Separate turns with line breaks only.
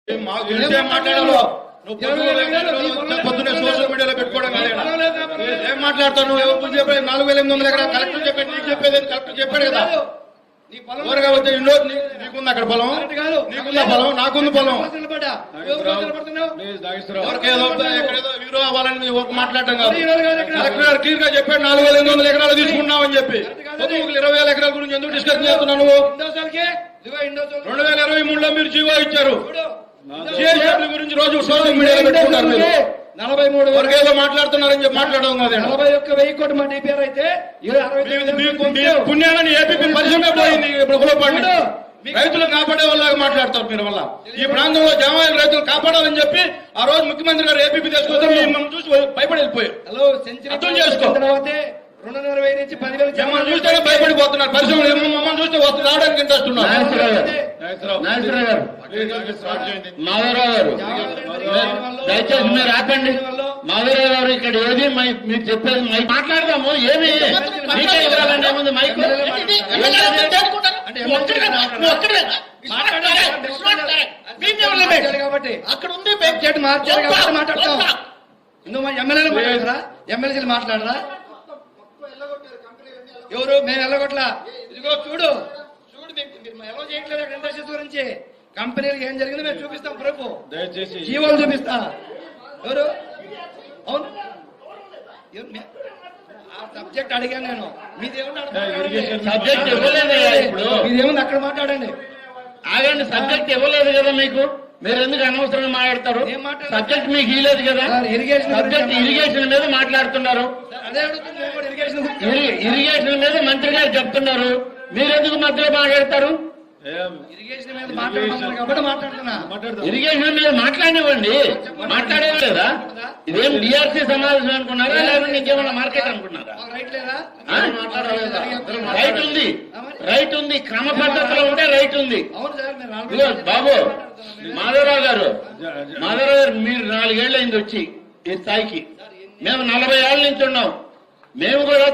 మాట్లాడాలో పొద్దున్నే సోషల్ మీడియాలో పెట్టుకోవడం ఏం మాట్లాడతావు నువ్వు? ఎవరు చెప్పేది 4,800 ఎకరాలు కలెక్టర్ చెప్పాడు, నీకు చెప్పేది కలెక్టర్ చెప్పాడు కదా. ఊరగా వచ్చే ఇండో నీకుంది అక్కడ పొలం, నీకుందా పొలం, నాకుంది పొలం. ఎవరికేదో ఎక్కడేదో హీరో అవ్వాలని మాట్లాడటం కాదు. కలెక్టర్ గారు క్లియర్ గా చెప్పాడు 4,800 ఎకరాలు తీసుకున్నావని చెప్పి. 20,000 ఎకరాల గురించి ఎందుకు డిస్కస్ చేస్తున్నావు నువ్వు? 2023లో మీరు జీవో ఇచ్చారు. గురించి రోజు సోషల్ మీడియాలో పెట్టుకుంటారు. మీరు 43 వరకు ఏదో మాట్లాడుతున్నారని చెప్పి మాట్లాడడం కాదు.
41,000 కోట్ల మా డిపిఆర్ అయితే
పుణ్యాలని ఏపీ పరిశ్రమ పోయింది. ఇప్పుడు రైతులు కాపాడే వాళ్ళగా మాట్లాడతారు మీరు. వల్ల ఈ ప్రాంతంలో జమాయిల రైతులు కాపాడాలని చెప్పి ఆ రోజు ముఖ్యమంత్రి గారు ఏపీపీ తీసుకొస్తే మిమ్మల్ని చూసి భయపడి వెళ్ళిపోయారు. అర్థం చేసుకో.
240 నుంచి 10,000
మమ్మల్ని చూస్తేనే భయపడిపోతున్నారు. పరిశ్రమలు మమ్మల్ని చూస్తే రావడానికి ఇంట్రెస్ట్ ఉన్నారు.
మాధవరావు గారు దయచేసి మీరు ఆపండి. మాధవరావు గారు ఇక్కడ ఏది మీరు చెప్పేది మాట్లాడదాము. ఏమి ఇవ్వాలండి? ఏముంది మైక్?
కాబట్టి అక్కడ ఉంది మార్చారు కాబట్టి మాట్లాడతాం. నువ్వు ఎమ్మెల్యేలు మాట్లాడరా? ఎమ్మెల్యేలు మాట్లాడరా? ఎవరు? మేము వెళ్ళగొట్లా. ఇదిగో చూడు మీరు ఎలా చేయట్లేదు ఇండస్ట్రీస్ గురించి. కంపెనీలకు ఏం జరిగిందో మేము చూపిస్తాం. ప్రభు
దయచేసి
జీవోలు చూపిస్తా. ఎవరు? అవును, ఆ సబ్జెక్ట్ అడిగాను నేను.
సబ్జెక్ట్ ఇవ్వలేదు. ఇప్పుడు
మీదేముంది అక్కడ మాట్లాడండి.
ఆగండి, సబ్జెక్ట్ ఇవ్వలేదు కదా మీకు. మీరు ఎందుకు అనవసరంగా మాట్లాడతారు? సబ్జెక్ట్ మీకు ఇవ్వలేదు కదా. సబ్జెక్ట్ ఇరిగేషన్ మీద మాట్లాడుతున్నారు. ఇరిగేషన్ మీద మంత్రి గారు చెప్తున్నారు. మీరెందుకు మధ్యలో మాట్లాడతారు?
ఇరిగేషన్ మీద మాట్లాడుతున్నారు కాబట్టి మాట్లాడుతున్నా.
ఇరిగేషన్ మీద మాట్లాడివ్వండి. మాట్లాడేది లేదా? ఇదేం డిఆర్సీ సమావేశం అనుకున్నారా, లేదంటే ఇంకేమన్నా మార్కెట్ అనుకున్నారా? రైట్ ఉంది, రైట్ ఉంది. క్రమ పద్ధతిలో ఉంటే రైట్ ఉంది. బాబు మాధవరావు గారు, మీరు 4 ఏళ్ళు అయింది వచ్చి ఈ స్థాయికి. మేము 40 ఏళ్ళ నుంచి ఉన్నాం. మేము కూడా